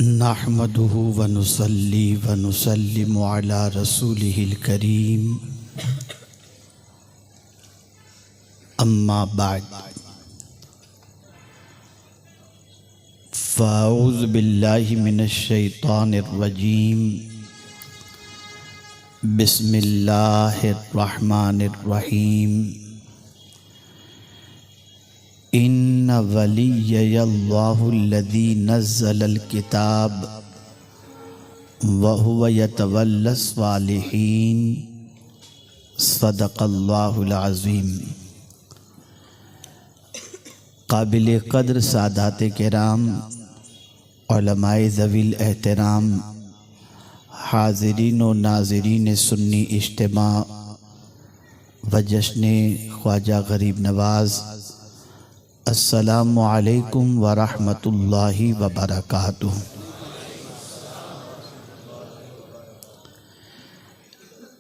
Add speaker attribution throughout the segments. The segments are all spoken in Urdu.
Speaker 1: نحمده ونصلي ونسلم على رسوله الكريم اما بعد فاعوذ باللہ من الشیطان الرجیم بسم اللہ الرحمن الرحیم ان ولی اللہ الذی نزل الکتاب وہو یتولی الصالحین صدق اللہ العظیم۔ قابل قدر سادات کرام، علماء ذوی الاحترام، حاضرین و ناظرین سنی اجتماع و جشن خواجہ غریب نواز، السلام علیکم ورحمۃ اللہ وبرکاتہ۔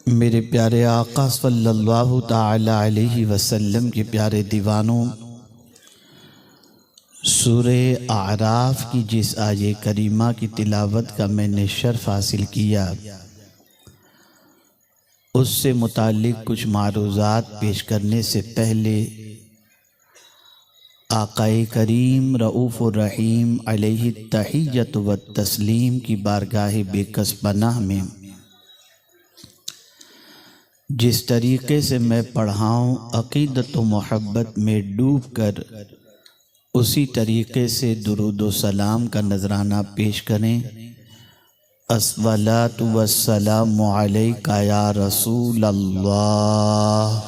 Speaker 1: میرے پیارے آقا صلی اللہ تعالی علیہ وسلم کے پیارے دیوانوں، سورہ اعراف کی جس آیہ کریمہ کی تلاوت کا میں نے شرف حاصل کیا، اس سے متعلق کچھ معروضات پیش کرنے سے پہلے آقا کریم رؤوف الرحیم علیہ التحیۃ والتسلیم کی بارگاہ بے کس پناہ میں جس طریقے سے میں پڑھاؤں، عقیدت و محبت میں ڈوب کر اسی طریقے سے درود و سلام کا نذرانہ پیش کریں۔ الصلاۃ والسلام علیک یا رسول اللہ،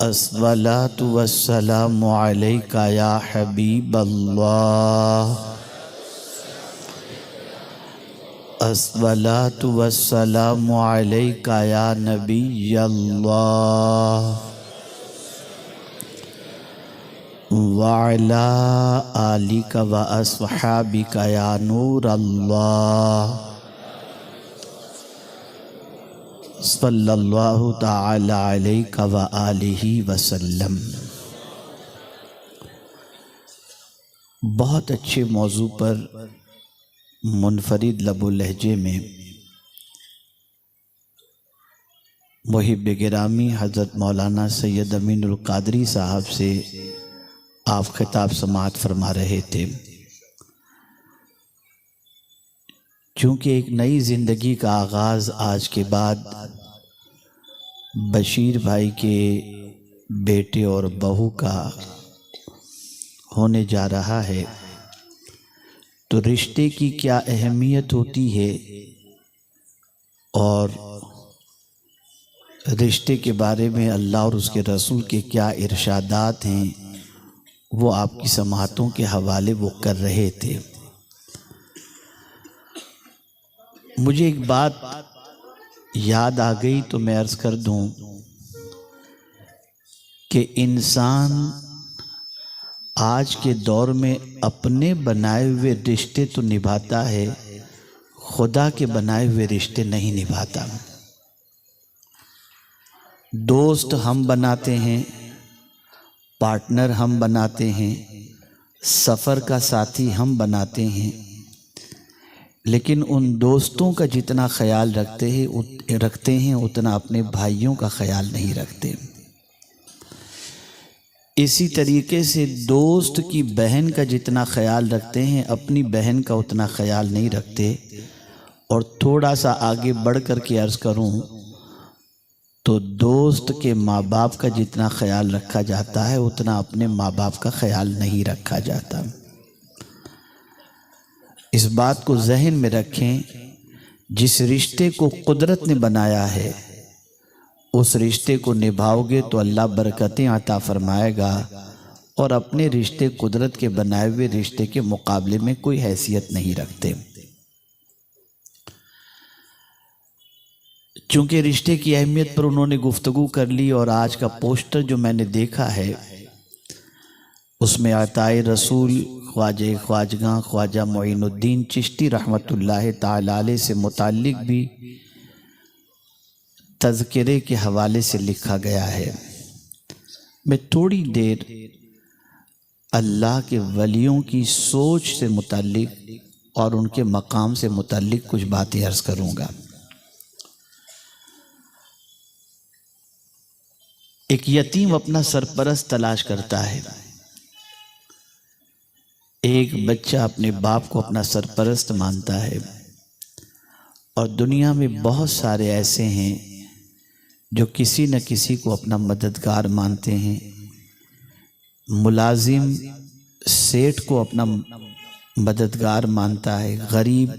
Speaker 1: الصلاۃ والسلام علیک یا حبیب اللہ، الصلاۃ والسلام علیک یا نبی اللہ، وعلی آلک و اصحابک یا نور اللہ، صلی اللہ تعالی علیہ وآلہ وسلم۔ بہت اچھے موضوع پر منفرد لب و لہجے میں محب گرامی حضرت مولانا سید امین القادری صاحب سے آپ خطاب سماعت فرما رہے تھے۔ چونکہ ایک نئی زندگی کا آغاز آج کے بعد بشیر بھائی کے بیٹے اور بہو کا ہونے جا رہا ہے، تو رشتے کی کیا اہمیت ہوتی ہے اور رشتے کے بارے میں اللہ اور اس کے رسول کے کیا ارشادات ہیں، وہ آپ کی سماعتوں کے حوالے وہ کر رہے تھے۔ مجھے ایک بات یاد آ گئی تو میں عرض کر دوں کہ انسان آج کے دور میں اپنے بنائے ہوئے رشتے تو نبھاتا ہے، خدا کے بنائے ہوئے رشتے نہیں نبھاتا۔ دوست ہم بناتے ہیں، پارٹنر ہم بناتے ہیں، سفر کا ساتھی ہم بناتے ہیں، لیکن ان دوستوں کا جتنا خیال رکھتے ہیں اتنا اپنے بھائیوں کا خیال نہیں رکھتے۔ اسی طریقے سے دوست کی بہن کا جتنا خیال رکھتے ہیں اپنی بہن کا اتنا خیال نہیں رکھتے۔ اور تھوڑا سا آگے بڑھ کر کے عرض کروں تو دوست کے ماں باپ کا جتنا خیال رکھا جاتا ہے اتنا اپنے ماں باپ کا خیال نہیں رکھا جاتا۔ اس بات کو ذہن میں رکھیں، جس رشتے کو قدرت نے بنایا ہے اس رشتے کو نبھاؤ گے تو اللہ برکتیں عطا فرمائے گا، اور اپنے رشتے قدرت کے بنائے ہوئے رشتے کے مقابلے میں کوئی حیثیت نہیں رکھتے۔ چونکہ رشتے کی اہمیت پر انہوں نے گفتگو کر لی، اور آج کا پوسٹر جو میں نے دیکھا ہے اس میں عطائے رسول خواجہ خواجگاں خواجہ معین الدین چشتی رحمۃ اللہ تعالی علیہ سے متعلق بھی تذکرے کے حوالے سے لکھا گیا ہے۔ میں تھوڑی دیر اللہ کے ولیوں کی سوچ سے متعلق اور ان کے مقام سے متعلق کچھ باتیں عرض کروں گا۔ ایک یتیم اپنا سرپرست تلاش کرتا ہے۔ ایک بچہ اپنے باپ کو اپنا سرپرست مانتا ہے، اور دنیا میں بہت سارے ایسے ہیں جو کسی نہ کسی کو اپنا مددگار مانتے ہیں۔ ملازم سیٹھ کو اپنا مددگار مانتا ہے، غریب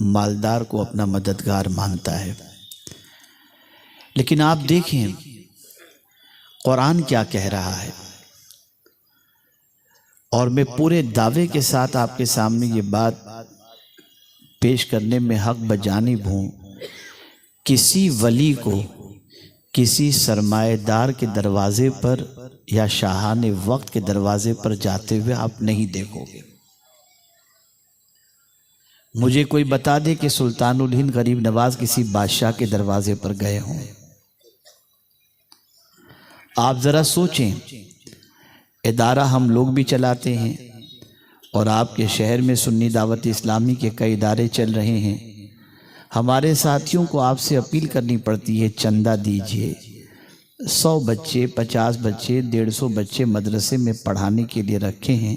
Speaker 1: مالدار کو اپنا مددگار مانتا ہے۔ لیکن آپ دیکھیں قرآن کیا کہہ رہا ہے، اور میں پورے دعوے کے ساتھ آپ کے سامنے یہ بات پیش کرنے میں حق بجانب ہوں، کسی ولی کو کسی سرمایہ دار کے دروازے پر یا شاہان وقت کے دروازے پر جاتے ہوئے آپ نہیں دیکھو گے۔ مجھے کوئی بتا دے کہ سلطان الہند غریب نواز کسی بادشاہ کے دروازے پر گئے ہوں۔ آپ ذرا سوچیں، ادارہ ہم لوگ بھی چلاتے ہیں، اور آپ کے شہر میں سنی دعوت اسلامی کے کئی ادارے چل رہے ہیں۔ ہمارے ساتھیوں کو آپ سے اپیل کرنی پڑتی ہے، چندہ دیجئے۔ 100 بچے، 50 بچے، 150 بچے مدرسے میں پڑھانے کے لیے رکھے ہیں،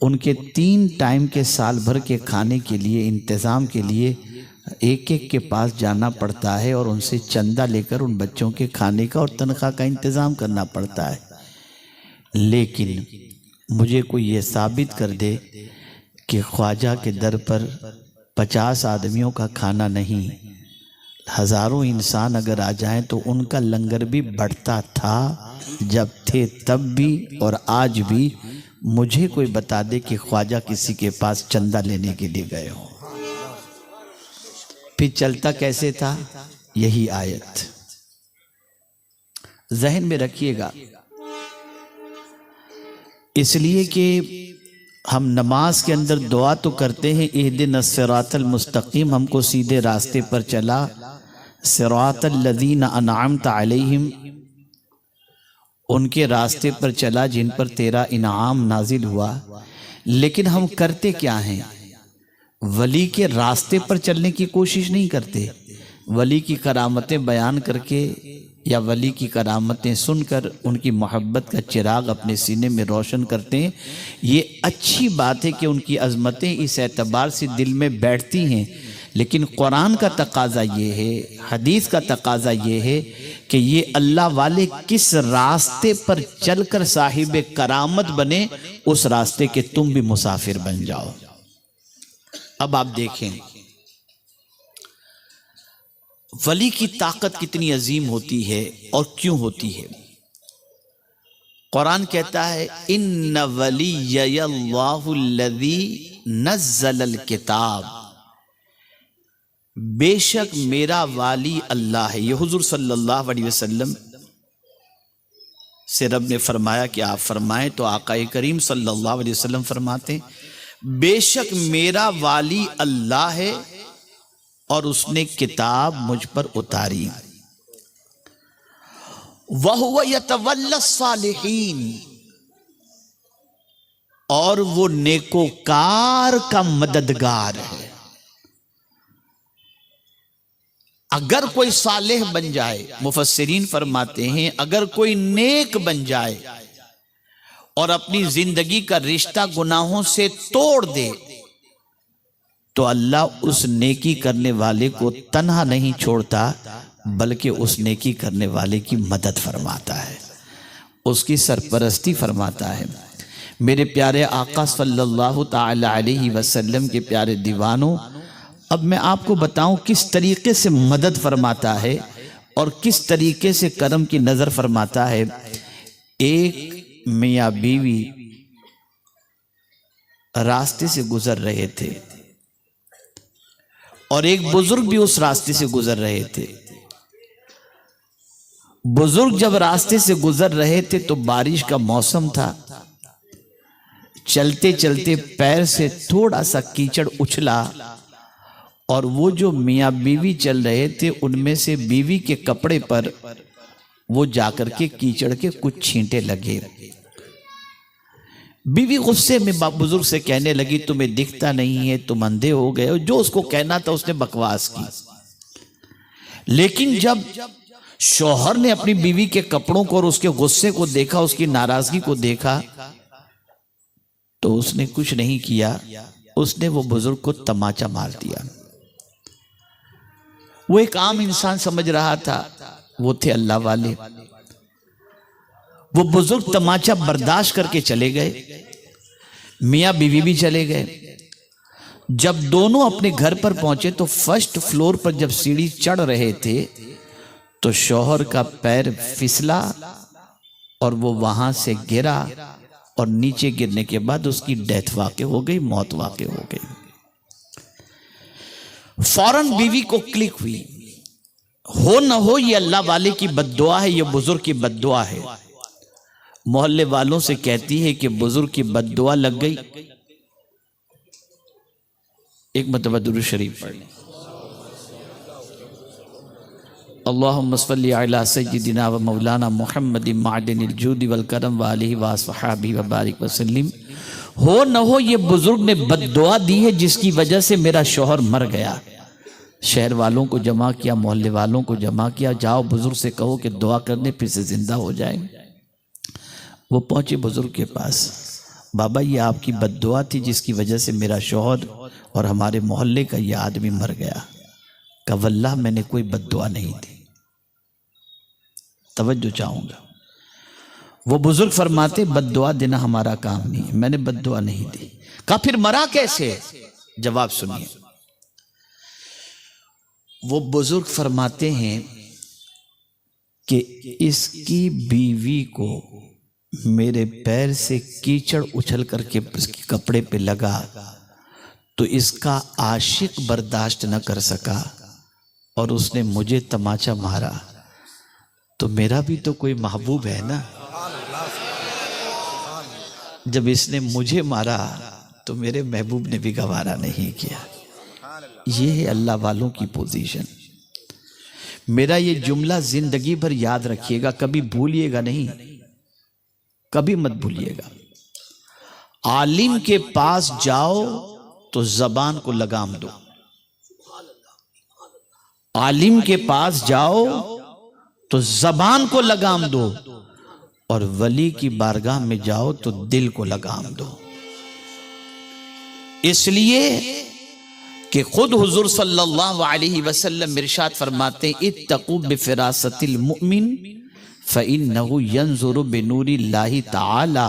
Speaker 1: ان کے 3 ٹائم کے سال بھر کے کھانے کے لیے انتظام کے لیے ایک ایک کے پاس جانا پڑتا ہے، اور ان سے چندہ لے کر ان بچوں کے کھانے کا اور تنخواہ کا انتظام کرنا پڑتا ہے۔ لیکن مجھے کوئی یہ ثابت کر دے کہ خواجہ کے در پر 50 آدمیوں کا کھانا نہیں، ہزاروں انسان اگر آ جائیں تو ان کا لنگر بھی بڑھتا تھا، جب تھے تب بھی اور آج بھی۔ مجھے کوئی بتا دے کہ خواجہ کسی کے پاس چندہ لینے کے لیے گئے ہوں۔ پھر چلتا کیسے تھا؟ یہی آیت ذہن میں رکھیے گا، اس لیے کہ ہم نماز کے اندر دعا تو کرتے ہیں، اہدنا الصراط المستقیم، ہم کو سیدھے راستے پر چلا، صراط الذین انعمت علیہم، ان کے راستے پر چلا جن پر تیرا انعام نازل ہوا۔ لیکن ہم کرتے کیا ہیں؟ ولی کے راستے پر چلنے کی کوشش نہیں کرتے، ولی کی کرامتیں بیان کر کے یا ولی کی کرامتیں سن کر ان کی محبت کا چراغ اپنے سینے میں روشن کرتے ہیں۔ یہ اچھی بات ہے کہ ان کی عظمتیں اس اعتبار سے دل میں بیٹھتی ہیں، لیکن قرآن کا تقاضا یہ ہے، حدیث کا تقاضا یہ ہے کہ یہ اللہ والے کس راستے پر چل کر صاحب کرامت بنے، اس راستے کے تم بھی مسافر بن جاؤ۔ اب آپ دیکھیں ولی کی طاقت کتنی عظیم ہوتی ہے اور کیوں ہوتی ہے۔ قرآن کہتا ہے ان ولی اللہ الذی نزل الکتاب، بے شک میرا والی اللہ ہے۔ یہ حضور صلی اللہ علیہ وسلم سے رب نے فرمایا کہ آپ فرمائیں، تو آقا کریم صلی اللہ علیہ وسلم فرماتے ہیں بے شک میرا والی اللہ ہے اور اس نے کتاب مجھ پر اتاری۔ وَهُوَ يَتَوَلَّ الصَّالِحِينَ، اور وہ نیکوکار کا مددگار ہے۔ اگر کوئی صالح بن جائے، مفسرین فرماتے ہیں اگر کوئی نیک بن جائے اور اپنی زندگی کا رشتہ گناہوں سے توڑ دے، تو اللہ اس نیکی کرنے والے کو تنہا نہیں چھوڑتا، بلکہ اس نیکی کرنے والے کی مدد فرماتا ہے، اس کی سرپرستی فرماتا ہے۔ میرے پیارے آقا صلی اللہ تعالی علیہ وسلم کے پیارے دیوانوں، اب میں آپ کو بتاؤں کس طریقے سے مدد فرماتا ہے اور کس طریقے سے کرم کی نظر فرماتا ہے۔ ایک میاں بیوی راستے سے گزر رہے تھے اور ایک بزرگ بھی اس راستے سے گزر رہے تھے۔ بزرگ جب راستے سے گزر رہے تھے تو بارش کا موسم تھا، چلتے چلتے پیر سے تھوڑا سا کیچڑ اچھلا، اور وہ جو میاں بیوی چل رہے تھے ان میں سے بیوی کے کپڑے پر وہ جا کر کے کیچڑ کے کچھ چھینٹے لگے۔ بیوی غصے میں بزرگ سے کہنے لگی تمہیں دکھتا نہیں ہے، تم اندھے ہو گئے ہو۔ جو اس کو کہنا تھا اس نے بکواس کی، لیکن جب شوہر نے اپنی بیوی کے کپڑوں کو اور اس کے غصے کو دیکھا، اس کی ناراضگی کو دیکھا، تو اس نے کچھ نہیں کیا، اس نے وہ بزرگ کو تماچا مار دیا۔ وہ ایک عام انسان سمجھ رہا تھا، وہ تھے اللہ والے۔ وہ بزرگ تماچا برداشت کر کے چلے گئے، میاں بیوی بھی چلے گئے۔ جب دونوں اپنے گھر پر پہنچے تو فرسٹ فلور پر جب سیڑھی چڑھ رہے تھے تو شوہر کا پیر پھسلا اور وہ وہاں سے گرا، اور نیچے گرنے کے بعد اس کی ڈیتھ واقع ہو گئی، موت واقع ہو گئی۔ فوراً بیوی کو کلک ہوئی، ہو نہ ہو یہ اللہ والے کی بد دعا ہے، یہ بزرگ کی بد دعا ہے۔ محلے والوں سے کہتی ہے کہ بزرگ کی بد دعا لگ گئی۔ ایک مرتبہ درود شریف پڑھ لیں۔ اللہم صلی علی سیدنا و مولانا محمد معدن الجود والکرم وآلہ وصحبہ وبارک وسلم۔ ہو نہ ہو یہ بزرگ نے بد دعا دی ہے جس کی وجہ سے میرا شوہر مر گیا۔ شہر والوں کو جمع کیا، محلے والوں کو جمع کیا، جاؤ بزرگ سے کہو کہ دعا کرنے پھر سے زندہ ہو جائیں۔ وہ پہنچے بزرگ کے پاس، بابا یہ آپ کی بد دعا تھی جس کی وجہ سے میرا شوہر اور ہمارے محلے کا یہ آدمی مر گیا۔ کہا واللہ میں نے کوئی بد دعا نہیں دی۔ توجہ چاہوں گا، وہ بزرگ فرماتے بد دعا دینا ہمارا کام نہیں ہے، میں نے بد دعا نہیں دی۔ کہا پھر مرا کیسے؟ جواب سنیے۔ وہ بزرگ فرماتے ہیں کہ اس کی بیوی کو میرے پیر سے کیچڑ اچھل کر کے اس کے کپڑے پہ لگا تو اس کا عاشق برداشت نہ کر سکا اور اس نے مجھے تماچا مارا، تو میرا بھی تو کوئی محبوب ہے نا۔ جب اس نے مجھے مارا تو میرے محبوب نے بھی گوارا نہیں کیا۔ یہ ہے اللہ والوں کی پوزیشن۔ میرا یہ جملہ زندگی بھر یاد رکھیے گا، کبھی بھولیے گا نہیں، کبھی مت بھولیے گا۔ عالم کے پاس جاؤ تو زبان کو لگام دو، عالم کے پاس جاؤ تو زبان کو لگام دو، اور ولی کی بارگاہ میں جاؤ تو دل کو لگام دو۔ اس لیے کہ خود حضور صلی اللہ علیہ وسلم ارشاد فرماتے ہیں اتقوا بفراست المؤمن فإنه ينظر بنور اللہ تعالی،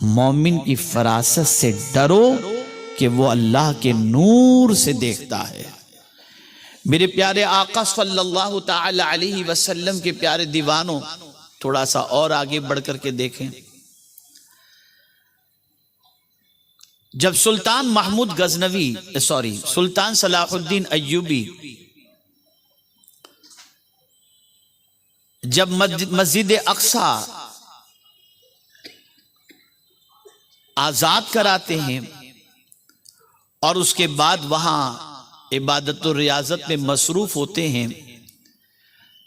Speaker 1: مومن کی فراست سے ڈرو کہ وہ اللہ کے نور سے دیکھتا ہے۔ میرے پیارے آقا صلی اللہ تعالی علیہ وسلم کے پیارے دیوانوں، تھوڑا سا اور آگے بڑھ کر کے دیکھیں۔ جب سلطان محمود غزنوی سلطان صلاح الدین ایوبی جب مسجد اقصی آزاد کراتے ہیں اور اس کے بعد وہاں عبادت و ریاضت میں مصروف ہوتے ہیں،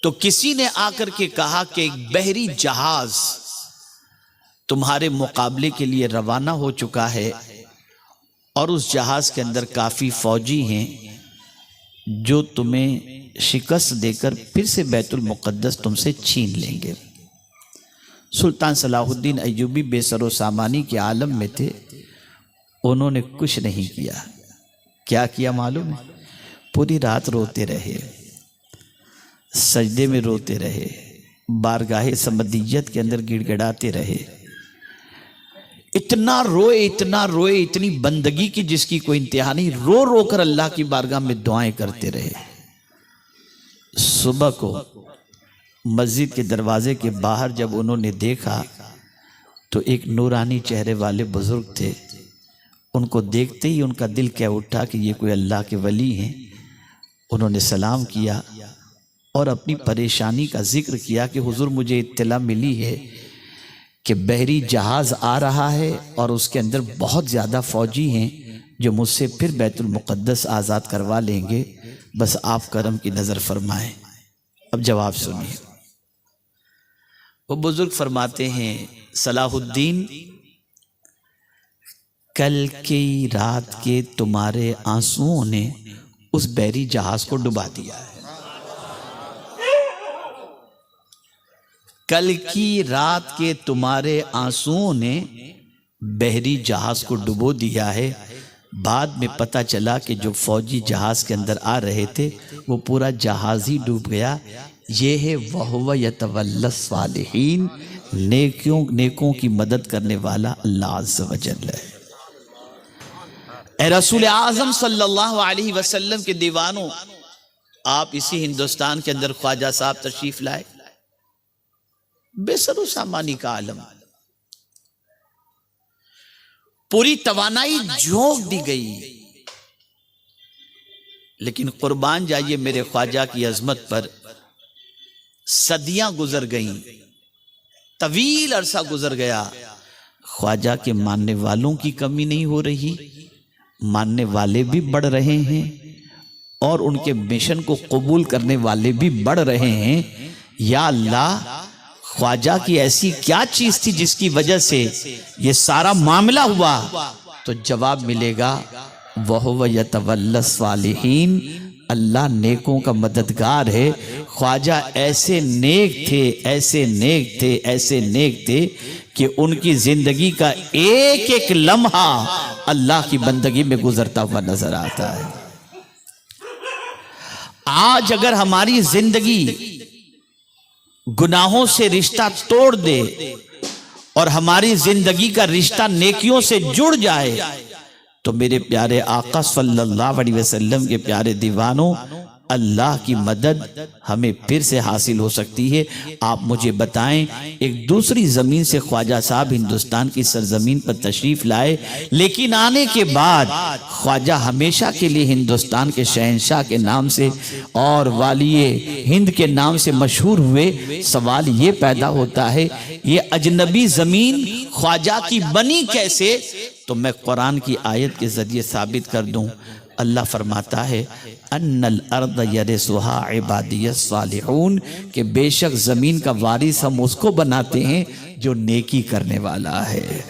Speaker 1: تو کسی نے آ کر کے کہا کہ ایک بحری جہاز تمہارے مقابلے کے لیے روانہ ہو چکا ہے، اور اس جہاز کے اندر کافی فوجی ہیں جو تمہیں شکست دے کر پھر سے بیت المقدس تم سے چھین لیں گے۔ سلطان صلاح الدین ایوبی بے سر و سامانی کے عالم میں تھے، انہوں نے کچھ نہیں کیا۔ کیا کیا معلوم ہے؟ پوری رات روتے رہے، سجدے میں روتے رہے، بارگاہ سمدیت کے اندر گڑ گڑاتے رہے، اتنا روئے اتنی بندگی کی جس کی کوئی انتہا نہیں، رو رو کر اللہ کی بارگاہ میں دعائیں کرتے رہے۔ صبح کو مسجد کے دروازے کے باہر جب انہوں نے دیکھا تو ایک نورانی چہرے والے بزرگ تھے، ان کو دیکھتے ہی ان کا دل کہہ اٹھا کہ یہ کوئی اللہ کے ولی ہیں۔ انہوں نے سلام کیا اور اپنی پریشانی کا ذکر کیا کہ حضور مجھے اطلاع ملی ہے کہ بحری جہاز آ رہا ہے اور اس کے اندر بہت زیادہ فوجی ہیں جو مجھ سے پھر بیت المقدس آزاد کروا لیں گے، بس آپ کرم کی نظر فرمائیں۔ اب جواب سنیے۔ وہ بزرگ فرماتے ہیں صلاح الدین کل کی رات کے تمہارے آنسوؤں نے اس بحری جہاز کو ڈبا دیا ہے. کل کی رات کے تمہارے آنسوؤں نے بحری جہاز کو ڈبو دیا ہے. بعد میں پتہ چلا کہ جو فوجی جہاز کے اندر آ رہے تھے وہ پورا جہاز ہی ڈوب گیا. یہ ہے وَهُوَ يَتَوَلَّى الصَّالِحِينَ، نیکوں کی مدد کرنے والا اللہ عز و جل ہے. اے رسول اعظم صلی اللہ علیہ وسلم کے دیوانوں، آپ اسی ہندوستان کے اندر خواجہ صاحب تشریف لائے، بے سر و سامانی کا عالم، پوری توانائی جھونک دی گئی. لیکن قربان جائیے میرے خواجہ کی عظمت پر. صدیاں گزر گئیں، طویل عرصہ گزر گیا، خواجہ کے ماننے والوں کی کمی نہیں ہو رہی، ماننے والے بھی بڑھ رہے ہیں اور ان کے مشن کو قبول کرنے والے بھی بڑھ رہے ہیں. یا اللہ، خواجہ کی ایسی کیا چیز تھی جس کی وجہ سے یہ سارا معاملہ ہوا؟ تو جواب ملے گا وَهُوَ يَتَوَلَّى الصَّالِحِينَ، اللہ نیکوں کا مددگار ہے. خواجہ ایسے نیک تھے، ایسے نیک تھے، ایسے نیک تھے کہ ان کی زندگی کا ایک ایک لمحہ اللہ کی بندگی میں گزرتا ہوا نظر آتا ہے. آج اگر ہماری زندگی گناہوں سے رشتہ توڑ دے اور ہماری زندگی کا رشتہ نیکیوں سے جڑ جائے تو میرے پیارے آقا صلی اللہ علیہ وسلم کے پیارے دیوانوں، اللہ کی مدد ہمیں پھر سے حاصل ہو سکتی ہے. آپ مجھے بتائیں، ایک دوسری زمین سے خواجہ صاحب ہندوستان کی سرزمین پر تشریف لائے، لیکن آنے کے بعد خواجہ ہمیشہ کے لیے ہندوستان کے شہنشاہ کے نام سے اور والی ہند کے نام سے مشہور ہوئے. سوال یہ پیدا ہوتا ہے، یہ اجنبی زمین خواجہ کی بنی کیسے؟ تو میں قرآن کی آیت کے ذریعے ثابت کر دوں. اللہ فرماتا ہے ان الارض یرثها عبادی الصالحون، کہ بے شک زمین کا وارث ہم اس کو بناتے ہیں جو نیکی کرنے والا ہے.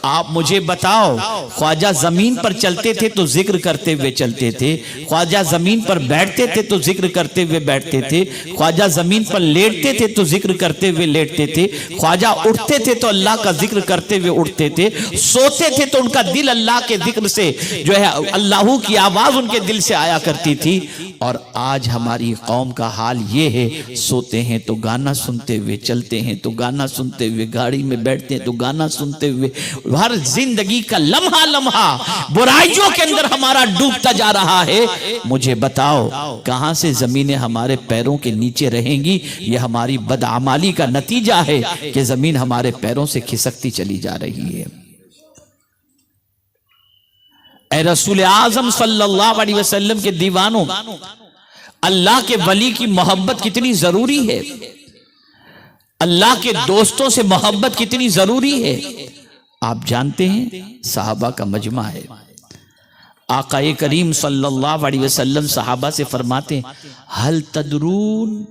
Speaker 1: آپ مجھے بتاؤ، خواجہ زمین پر چلتے تھے تو ذکر کرتے ہوئے چلتے تھے، خواجہ زمین پر بیٹھتے تھے تو ذکر کرتے ہوئے بیٹھتے تھے، خواجہ زمین پر لیٹتے تھے تو ذکر کرتے ہوئے لیٹتے تھے، خواجہ اٹھتے تھے تو اللہ کا ذکر کرتے ہوئے اٹھتے تھے، سوتے تھے تو ان کا دل اللہ کے ذکر سے جو ہے اللہ کی آواز ان کے دل سے آیا کرتی تھی. اور آج ہماری قوم کا حال یہ ہے، سوتے ہیں تو گانا سنتے ہوئے، چلتے ہیں تو گانا سنتے ہوئے، گاڑی میں بیٹھتے ہیں تو گانا سنتے ہوئے، ہر زندگی کا لمحہ لمحہ برائیوں کے اندر ہمارا ڈوبتا جا رہا ہے. مجھے بتاؤ کہاں سے زمینیں ہمارے پیروں کے نیچے رہیں گی؟ یہ ہماری بدعمالی کا نتیجہ ہے کہ زمین ہمارے پیروں سے کھسکتی چلی جا رہی ہے. اے رسول اعظم صلی اللہ علیہ وسلم کے دیوانوں، اللہ کے ولی کی محبت کتنی ضروری ہے، اللہ کے دوستوں سے محبت کتنی ضروری ہے. آپ جانتے ہیں صحابہ کا مجمع ہے. آقا کریم صلی اللہ علیہ وسلم صحابہ سے فرماتے ہیں ہل تدرون.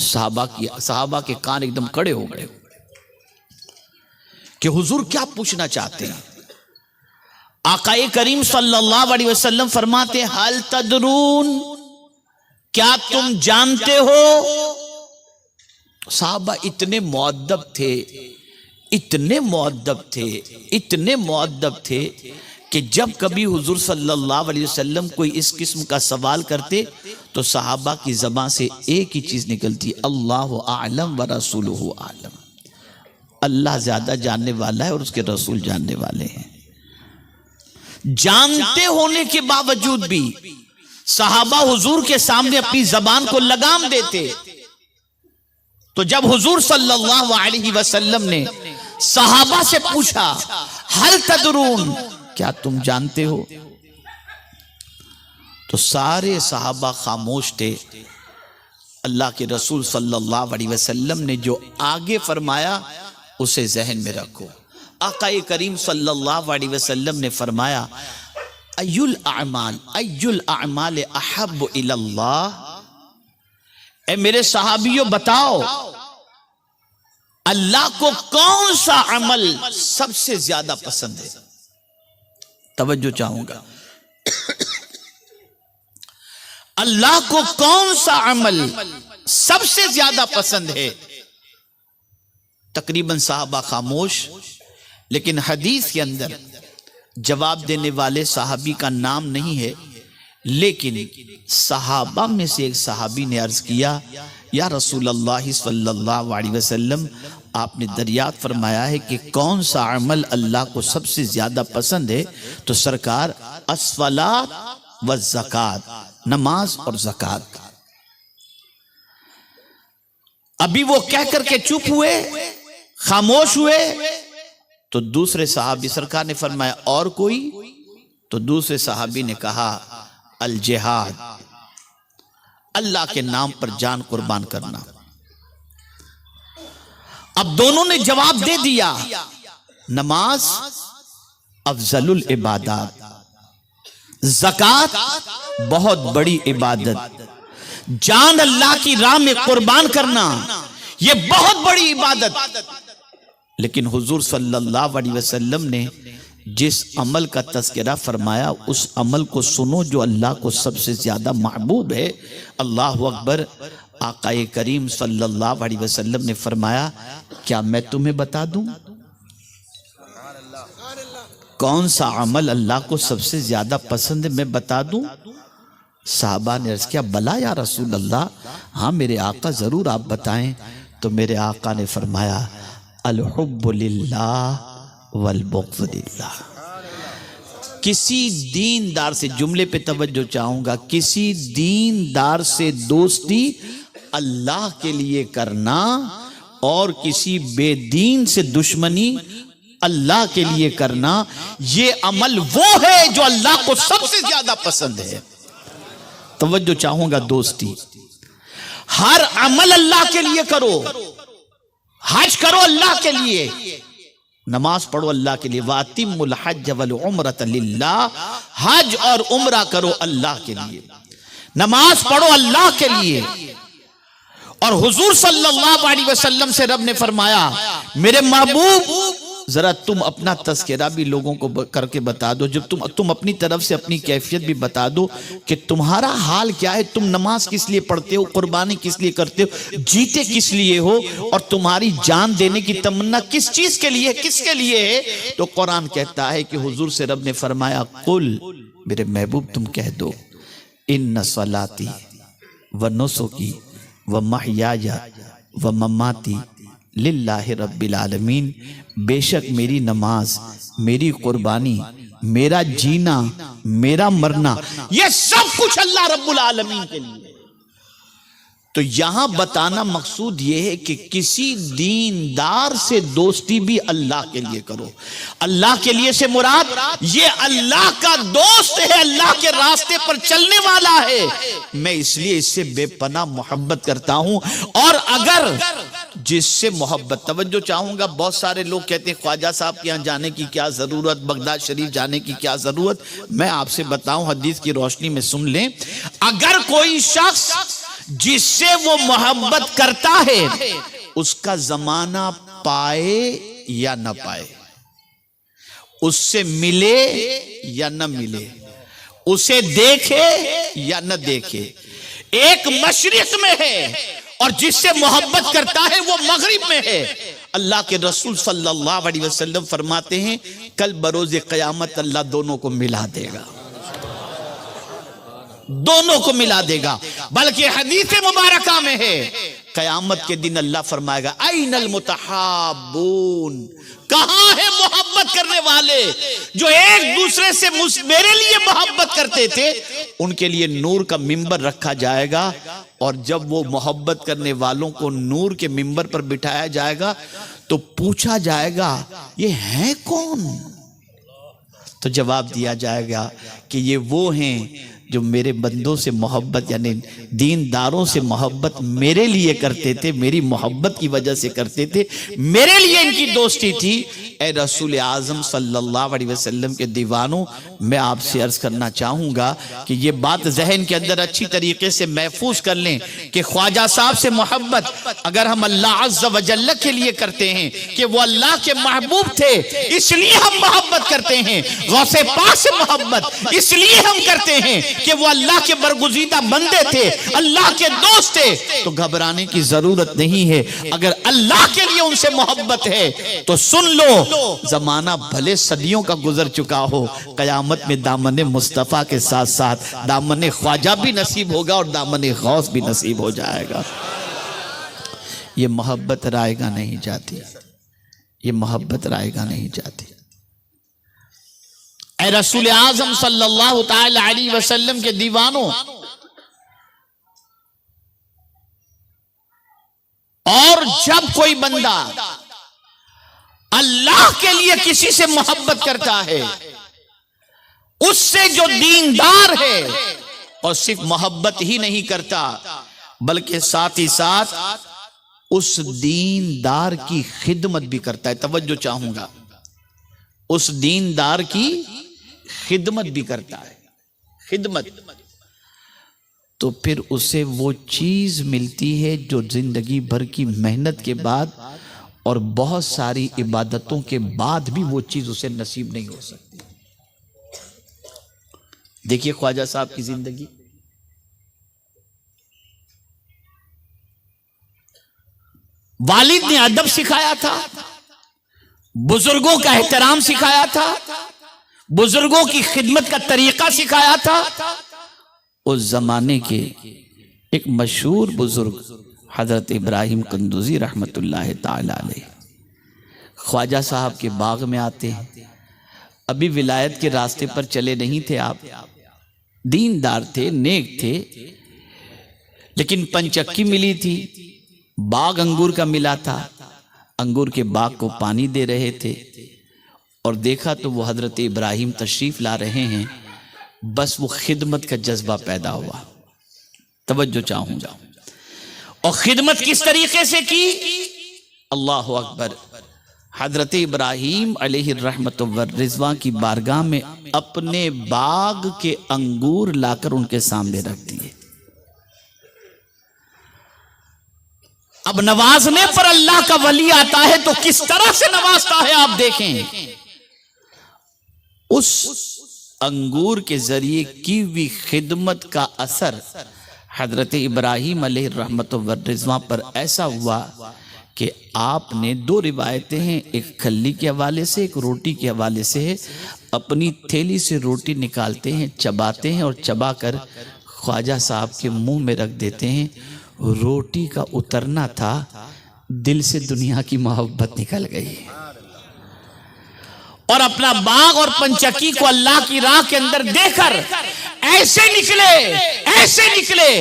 Speaker 1: صحابہ کے کان ایک دم کھڑے ہو گئے کہ حضور کیا پوچھنا چاہتے ہیں. آقا کریم صلی اللہ علیہ وسلم فرماتے ہیں ہل تدرون، کیا تم جانتے ہو؟ صحابہ اتنے مؤدب تھے، اتنے مؤدب تھے، اتنے مؤدب تھے کہ جب کبھی حضور صلی اللہ علیہ وسلم کوئی اس قسم کا سوال کرتے تو صحابہ کی زبان سے ایک ہی چیز نکلتی، اللہ اعلم ورسولہ اعلم. اللہ زیادہ جاننے والا ہے اور اس کے رسول جاننے والے ہیں. جانتے ہونے کے باوجود بھی صحابہ حضور کے سامنے اپنی زبان کو لگام دیتے. تو جب حضور صلی اللہ علیہ وسلم نے صحابہ سے پوچھا ہل تدرون، کیا تم جانتے ہو؟ تو سارے صحابہ خاموش تھے. اللہ کے رسول صلی اللہ علیہ وسلم نے جو آگے فرمایا اسے ذہن میں رکھو. آقا کریم صلی اللہ علیہ وسلم نے فرمایا ای الاعمال احب الی اللہ. اے میرے صحابیوں بتاؤ اللہ کو کون سا عمل سب سے زیادہ پسند ہے؟ توجہ چاہوں گا، اللہ کو کون سا عمل سب سے زیادہ پسند ہے؟ تقریباً صحابہ خاموش، لیکن حدیث کے اندر جواب دینے والے صحابی کا نام نہیں ہے، لیکن صحابہ میں سے ایک صحابی نے عرض کیا، یا رسول اللہ صلی اللہ علیہ وسلم، آپ نے دریافت فرمایا ہے کہ کون سا عمل اللہ کو سب سے زیادہ پسند ہے؟ تو سرکار الصلاۃ والزکوٰۃ، نماز اور زکوٰۃ۔ ابھی وہ کہہ کر کے چپ ہوئے، خاموش ہوئے، تو دوسرے صحابی، سرکار نے فرمایا اور کوئی؟ تو دوسرے صحابی نے کہا الجہاد، اللہ کے نام پر جان قربان کرنا۔ اب دونوں نے جواب دے دیا، نماز افضل العبادات، زکوٰۃ بہت بڑی عبادت، جان اللہ کی راہ میں قربان کرنا یہ بہت بڑی عبادت۔ لیکن حضور صلی اللہ علیہ وسلم نے جس عمل کا تذکرہ فرمایا اس عمل کو سنو جو اللہ کو سب سے زیادہ محبوب ہے۔ اللہ اکبر۔ آقا کریم صلی اللہ علیہ وسلم نے فرمایا، کیا میں تمہیں بتا دوں کون سا عمل اللہ کو سب سے زیادہ پسند ہے؟ میں بتا دوں؟ صحابہ نے عرض کیا، بلا یا رسول اللہ، ہاں میرے آقا ضرور آپ بتائیں۔ تو میرے آقا نے فرمایا، الحب للہ والبغض للہ۔ کسی دیندار سے، جملے پہ توجہ چاہوں گا، کسی دیندار سے دوستی اللہ کے لیے کرنا اور کسی بے دین سے دشمنی اللہ کے لیے کرنا، یہ عمل وہ ہے جو اللہ کو سب سے زیادہ پسند ہے۔ توجہ چاہوں گا دوستی، ہر عمل اللہ کے لیے کرو، حج کرو اللہ کے لیے، نماز پڑھو اللہ کے لیے، وَأَتِمُّ الْحَجَّ وَالْعُمْرَةَ لِلَّهِ، حج اور عمرہ کرو اللہ کے لیے، نماز پڑھو اللہ کے لیے۔ اور حضور صلی اللہ علیہ وسلم سے رب نے فرمایا، میرے محبوب ذرا تم اپنا تذکرہ بھی لوگوں کو کر کے بتا دو، جب تم اپنی طرف سے اپنی کیفیت بھی بتا دو کہ تمہارا حال کیا ہے، تم نماز کس لیے پڑھتے ہو، قربانی کس لیے کرتے ہو، جیتے کس لیے ہو، اور تمہاری جان دینے کی تمنا کس چیز کے لیے، کس کے لیے ہے؟ تو قرآن کہتا ہے کہ حضور سے رب نے فرمایا، قل، میرے محبوب تم کہہ دو، ان صلاتی و نسکی و محیای و مماتی للہ رب العالمین، بے شک میری نماز، میری قربانی، میرا جینا، میرا مرنا، یہ سب کچھ اللہ رب العالمین کے لیے۔ تو یہاں بتانا مقصود یہ ہے کہ کسی دیندار سے دوستی بھی اللہ کے لیے کرو۔ اللہ کے لیے سے مراد یہ اللہ کا دوست ہے، اللہ کے راستے پر چلنے والا ہے، میں اس لیے اس سے بے پناہ محبت کرتا ہوں۔ اور اگر جس سے محبت، توجہ چاہوں گا، بہت سارے لوگ کہتے ہیں خواجہ صاحب کے یہاں جانے کی کیا ضرورت، بغداد شریف جانے کی کیا ضرورت؟ میں آپ سے بتاؤں، حدیث کی روشنی میں سن لیں، اگر کوئی شخص جس سے وہ محبت کرتا ہے اس کا زمانہ پائے یا نہ پائے، اس سے ملے یا نہ ملے، اسے دیکھے یا نہ دیکھے، ایک مشرق میں ہے اور جس سے محبت کرتا ہے وہ مغرب میں ہے۔ اللہ کے رسول صلی اللہ علیہ وسلم فرماتے ہیں کل بروز قیامت اللہ دونوں کو ملا دے گا، دونوں کو ملا دے گا۔ بلکہ حدیث مبارکہ میں ہے قیامت کے دن اللہ فرمائے گا، این المتحابون، کہاں ہے محبت کرنے والے جو ایک دوسرے سے میرے لیے محبت کرتے تھے؟ ان کے لیے نور کا ممبر رکھا جائے گا، اور جب وہ محبت کرنے والوں کو نور کے ممبر پر بٹھایا جائے گا تو پوچھا جائے گا یہ ہیں کون؟ تو جواب دیا جائے گا کہ یہ وہ ہیں جو میرے بندوں سے محبت یعنی دینداروں سے محبت میرے لیے کرتے تھے، میری محبت کی وجہ سے کرتے تھے، میرے لیے ان کی دوستی تھی۔ اے رسول اعظم صلی اللہ علیہ وسلم کے دیوانوں، میں آپ سے عرض کرنا چاہوں گا کہ یہ بات ذہن کے اندر اچھی طریقے سے محفوظ کر لیں کہ خواجہ صاحب سے محبت اگر ہم اللہ عز و جل کے لیے کرتے ہیں کہ وہ اللہ کے محبوب تھے اس لیے ہم محبت کرتے ہیں، غوث پاک سے محبت اس لیے ہم کرتے ہیں کہ وہ اللہ کے برگزیدہ بندے تھے، اللہ کے دوست تھے، تو گھبرانے کی ضرورت نہیں ہے۔ اگر اللہ کے لیے ان سے محبت ہے تو سن لو، زمانہ بھلے صدیوں کا گزر چکا ہو، قیامت میں دامن مصطفیٰ کے ساتھ ساتھ دامن خواجہ بھی نصیب ہوگا اور دامن غوث بھی نصیب ہو جائے گا۔ یہ محبت رائے گا نہیں جاتی، یہ محبت رائے گا نہیں جاتی۔ اے رسول اعظم صلی اللہ تعالی علیہ وسلم کے دیوانوں، اور جب کوئی بندہ اللہ کے لیے کسی سے محبت کرتا ہے، اس سے جو دیندار ہے اور صرف محبت ہی نہیں کرتا بلکہ ساتھ ہی ساتھ اس دیندار کی خدمت بھی کرتا ہے، توجہ چاہوں گا، اس دیندار کی خدمت بھی کرتا ہے، خدمت، تو پھر اسے وہ چیز ملتی ہے جو زندگی بھر کی محنت کے بعد اور بہت ساری عبادتوں کے بعد بھی وہ چیز اسے نصیب نہیں ہو سکتی۔ دیکھیے خواجہ صاحب کی زندگی، والد نے ادب سکھایا تھا، بزرگوں کا احترام سکھایا تھا، بزرگوں کی خدمت کا طریقہ سکھایا تھا۔ اس زمانے کے ایک مشہور بزرگ حضرت ابراہیم قندوزی رحمت اللہ تعالی علیہ خواجہ صاحب کے باغ میں آتے ہیں۔ ابھی ولایت کے راستے پر چلے نہیں تھے آپ، دیندار تھے، نیک تھے، لیکن پنچکی ملی تھی، باغ انگور کا ملا تھا، انگور کے باغ کو پانی دے رہے تھے اور دیکھا تو وہ حضرت ابراہیم تشریف لا رہے ہیں، بس وہ خدمت کا جذبہ پیدا ہوا۔ توجہ چاہوں گا، اور خدمت کس طریقے سے کی؟ اللہ اکبر، حضرت ابراہیم علیہ الرحمت والرضوان کی بارگاہ میں اپنے باغ کے انگور لا کر ان کے سامنے رکھ دیے۔ اب نوازنے پر اللہ کا ولی آتا ہے تو کس طرح سے نوازتا ہے آپ دیکھیں۔ اس انگور کے ذریعے کی ہوئی خدمت کا اثر حضرت ابراہیم علیہ الرحمت والرضوان پر ایسا ہوا کہ آپ نے دو روایتیں ہیں، ایک کھلی کے حوالے سے، ایک روٹی کے حوالے سے، اپنی تھیلی سے روٹی نکالتے ہیں، چباتے ہیں اور چبا کر خواجہ صاحب کے منہ میں رکھ دیتے ہیں۔ روٹی کا اترنا تھا، دل سے دنیا کی محبت نکل گئی، اور اپنا باغ اور پنچکی کو اللہ کی راہ کے اندر دے کر ایسے نکلے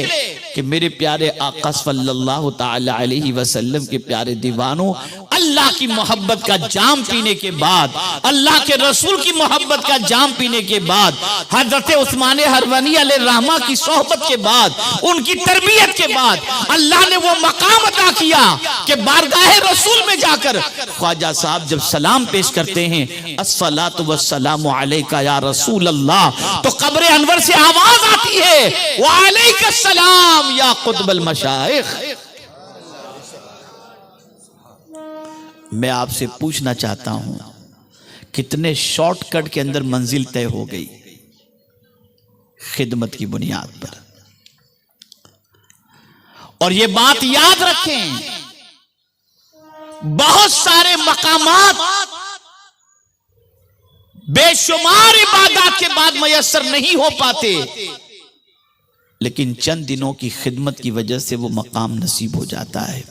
Speaker 1: کہ میرے پیارے آقا صلی اللہ تعالی علیہ وسلم کے پیارے دیوانوں، اللہ کی محبت کا جام پینے کے بعد، اللہ کے رسول کی محبت کا جام پینے کے بعد، حضرت عثمان ہرونی علیہ الرحمہ کی صحبت کے بعد، ان کی تربیت کے بعد اللہ نے وہ مقام عطا کیا کہ بارگاہ رسول میں جا کر خواجہ صاحب جب سلام پیش کرتے ہیں، الصلاۃ والسلام علیک یا رسول اللہ، تو قبر انور سے آواز آتی ہے، وعلیک السلام یا قطب المشائخ۔ میں آپ سے پوچھنا چاہتا ہوں، کتنے شارٹ کٹ کے اندر منزل طے ہو گئی خدمت کی بنیاد پر۔ اور یہ بات یاد رکھیں، بہت سارے مقامات بے شمار عبادات کے بعد میسر نہیں ہو پاتے، لیکن چند دنوں کی خدمت کی وجہ سے وہ مقام نصیب ہو جاتا ہے۔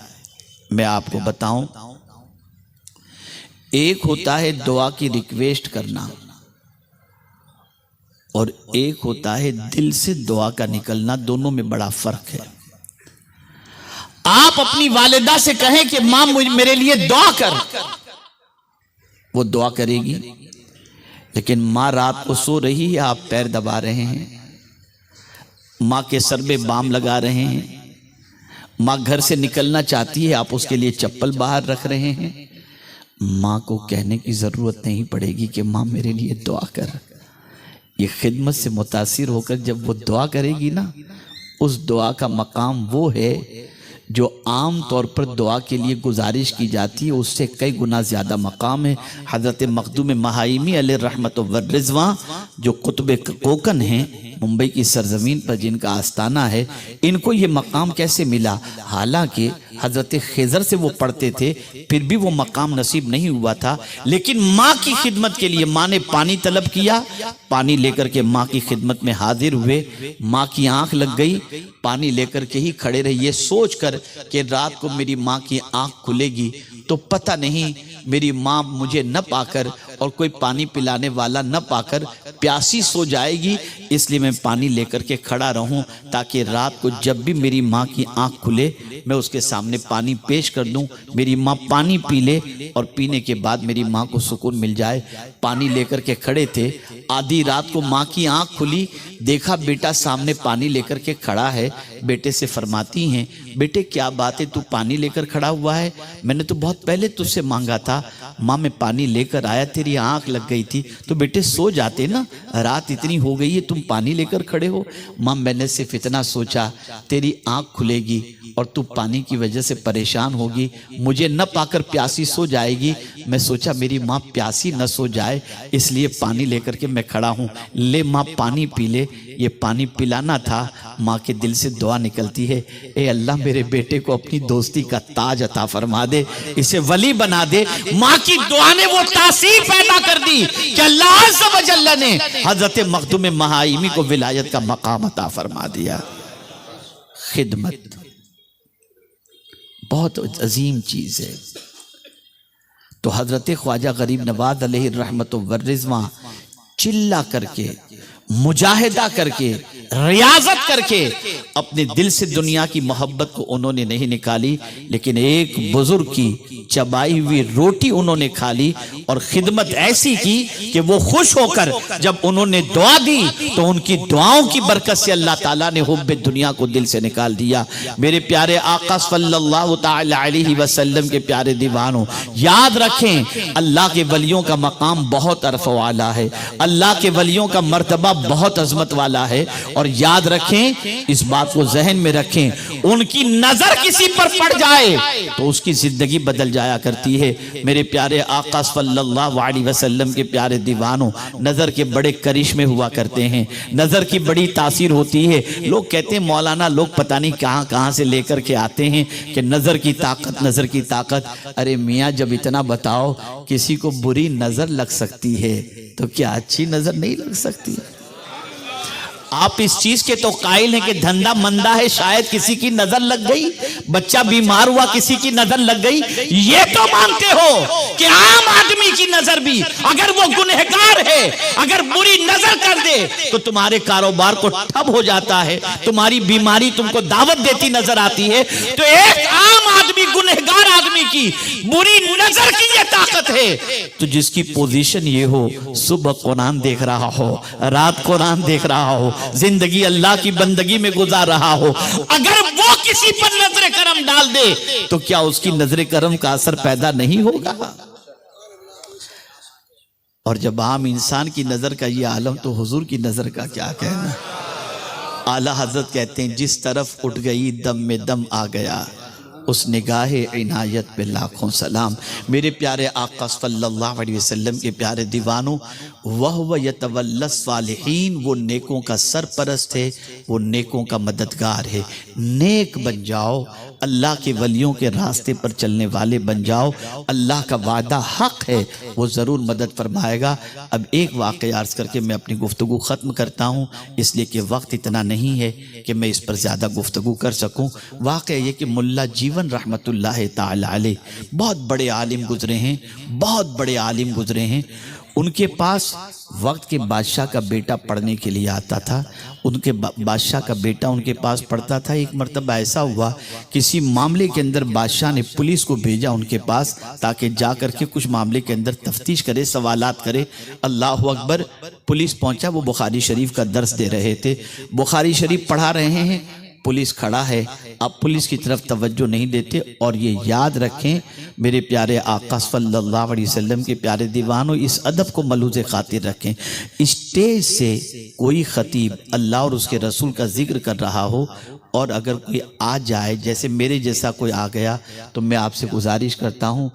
Speaker 1: میں آپ کو بتاؤں، ایک ہوتا ہے دعا کی ریکویسٹ کرنا، اور ایک ہوتا ہے دل سے دعا کا نکلنا، دونوں میں بڑا فرق ہے۔ آپ اپنی والدہ سے کہیں کہ ماں میرے لیے دعا کر، وہ دعا کرے گی، لیکن ماں رات کو سو رہی ہے، آپ پیر دبا رہے ہیں، ماں کے سر میں بام لگا رہے ہیں، ماں گھر سے نکلنا چاہتی ہے، آپ اس کے لیے چپل باہر رکھ رہے ہیں۔ ماں کو کہنے کی ضرورت نہیں پڑے گی کہ ماں میرے لیے دعا کر۔ یہ خدمت سے متاثر ہو کر جب وہ دعا کرے گی نا، اس دعا کا مقام وہ ہے جو عام طور پر دعا کے لیے گزارش کی جاتی ہے، اس سے کئی گنا زیادہ مقام ہے۔ حضرت مخدوم مہائمی علیہ رحمت والرضوان جو قطب کوکن ہیں، ممبئی کی سرزمین پر جن کا آستانہ ہے، ان کو یہ مقام کیسے ملا؟ حالانکہ حضرت خضر سے وہ پڑھتے تھے، پھر بھی وہ مقام نصیب نہیں ہوا تھا، لیکن ماں کی خدمت کے لیے ماں نے پانی طلب کیا، پانی لے کر کے ماں کی خدمت میں حاضر ہوئے۔ ماں کی آنکھ لگ گئی، پانی لے کر کے ہی کھڑے رہے، یہ سوچ کر کہ رات کو میری ماں کی آنکھ کھلے گی تو پتہ نہیں میری ماں مجھے نہ پا کر اور کوئی پانی پلانے والا نہ پا کر پیاسی سو جائے گی، اس لیے میں پانی لے کر کے کھڑا رہوں تاکہ رات کو جب بھی میری ماں کی آنکھ کھلے میں اس کے سامنے پانی پیش کر دوں، میری ماں پانی پی لے اور پینے کے بعد میری ماں کو سکون مل جائے۔ پانی لے کر کے کھڑے تھے، آدھی رات کو ماں کی آنکھ کھلی، دیکھا بیٹا سامنے پانی لے کر کے کھڑا ہے۔ بیٹے سے فرماتی ہیں، بیٹے کیا بات ہے، تو پانی لے کر کھڑا ہوا ہے؟ میں نے تو بہت پہلے تجھ سے مانگا تھا۔ ماں میں پانی لے کر آیا، تیری آنکھ لگ گئی تھی تو بیٹے سو جاتے نا، رات اتنی ہو گئی ہے تم پانی لے کر کھڑے ہو۔ ماں میں نے صرف اتنا سوچا تیری آنکھ کھلے گی اور تو پانی کی وجہ سے پریشان ہوگی، مجھے نہ پا کر پیاسی سو جائے گی، میں سوچا میری ماں پیاسی نہ سو جائے اس لیے پانی لے کر کے میں کھڑا ہوں، لے ماں پانی پی لے۔ یہ پانی پلانا تھا۔ ماں کے دل سے دعا نکلتی ہے، اے اللہ میرے بیٹے کو اپنی دوستی کا تاج عطا فرما دے، اسے ولی بنا دے۔ ماں کی دعا نے وہ تاثیر پیدا کر دی کہ اللہ عز و جل نے حضرت مخدوم مہائمی کو ولایت کا مقام عطا فرما دیا۔ خدمت بہت عظیم چیز ہے۔ تو حضرت خواجہ غریب نواز علیہ الرحمت والرضوان چلا کر کے، مجاہدہ کر کے، ریاضت کر کے اپنے دل سے دنیا کی محبت کو انہوں نے نہیں نکالی، لیکن ایک بزرگ کی چبائی ہوئی روٹی انہوں نے کھا لی اور خدمت ایسی کی کہ وہ خوش ہو کر جب انہوں نے دعا دی تو ان کی دعاؤں کی برکت سے اللہ تعالیٰ نے حب دنیا کو دل سے نکال دیا۔ میرے پیارے آقا صلی اللہ تعالی علیہ وسلم کے پیارے دیوانوں، یاد رکھیں اللہ کے ولیوں کا مقام بہت عرف و اعلیٰ ہے، اللہ کے ولیوں کا مرتبہ بہت عظمت والا ہے، اور یاد رکھیں، اس بات کو ذہن میں رکھیں، ان کی نظر کسی پر پڑ جائے تو اس کی زندگی بدل جایا کرتی ہے۔ میرے پیارے آقا صلی اللہ علیہ وسلم کے پیارے دیوانوں، نظر کے بڑے کرشمے ہوا کرتے ہیں، نظر کی بڑی تاثیر ہوتی ہے۔ لوگ کہتے ہیں مولانا لوگ پتہ نہیں کہاں کہاں سے لے کر کے آتے ہیں کہ نظر کی طاقت، نظر کی طاقت۔ ارے میاں جب اتنا بتاؤ کسی کو بری نظر لگ سکتی ہے تو کیا اچھی نظر نہیں لگ سکتی؟ آپ اس چیز کے تو قائل ہیں کہ دھندا مندہ ہے، شاید کسی کی نظر لگ گئی، بچہ بیمار ہوا کسی کی نظر لگ گئی، یہ تو مانتے ہو کہ عام آدمی کی نظر بھی اگر وہ گنہگار ہے، اگر بری نظر کر دے تو تمہارے کاروبار کو ٹھپ ہو جاتا ہے، تمہاری بیماری تم کو دعوت دیتی نظر آتی ہے۔ تو ایک عام آدمی، گنہگار آدمی کی بری نظر کی یہ طاقت ہے، تو جس کی پوزیشن یہ ہو، صبح قرآن دیکھ رہا ہو، رات قرآن دیکھ رہا ہو، زندگی اللہ کی بندگی میں گزار رہا ہو، اگر وہ کسی پر نظر کرم ڈال دے تو کیا اس کی نظر کرم کا اثر پیدا نہیں ہوگا؟ اور جب عام انسان کی نظر کا یہ عالم تو حضور کی نظر کا کیا کہنا۔ اعلیٰ حضرت کہتے ہیں جس طرف اٹھ گئی دم میں دم آ گیا، اس نگاہ عنایت پہ لاکھوں سلام۔ میرے پیارے آقا صلی اللہ علیہ وسلم کے پیارے دیوانوں، وَهُوَ يَتَوَلَّ الصَّالِحِينَ، وہ نیکوں کا سرپرست ہے، وہ نیکوں کا مددگار ہے۔ نیک بن جاؤ، اللہ کے ولیوں کے راستے پر چلنے والے بن جاؤ، اللہ کا وعدہ حق ہے، وہ ضرور مدد فرمائے گا۔ اب ایک واقعہ عرض کر کے میں اپنی گفتگو ختم کرتا ہوں، اس لیے کہ وقت اتنا نہیں ہے کہ میں اس پر زیادہ گفتگو کر سکوں۔ واقعہ یہ کہ ملا جیون رحمت اللہ تعالی علیہ بہت بڑے عالم گزرے ہیں، بہت بڑے عالم گزرے ہیں۔ ان کے پاس وقت کے بادشاہ کا بیٹا پڑھنے کے لیے آتا تھا، ان کے بادشاہ کا بیٹا ان کے پاس پڑھتا تھا۔ ایک مرتبہ ایسا ہوا، کسی معاملے کے اندر بادشاہ نے پولیس کو بھیجا ان کے پاس تاکہ جا کر کے کچھ معاملے کے اندر تفتیش کرے، سوالات کرے۔ اللہ اکبر، پولیس پہنچا، وہ بخاری شریف کا درس دے رہے تھے، بخاری شریف پڑھا رہے ہیں، پولیس کھڑا ہے، اب پولیس کی طرف توجہ نہیں دیتے۔ اور یہ یاد رکھیں میرے پیارے آقا صلی اللہ علیہ وسلم کے پیارے دیوانوں، اس ادب کو ملحوظ خاطر رکھیں۔ اسٹیج سے کوئی خطیب اللہ اور اس کے رسول کا ذکر کر رہا ہو اور اگر کوئی آ جائے، جیسے میرے جیسا کوئی آ گیا، تو میں آپ سے گزارش کرتا ہوں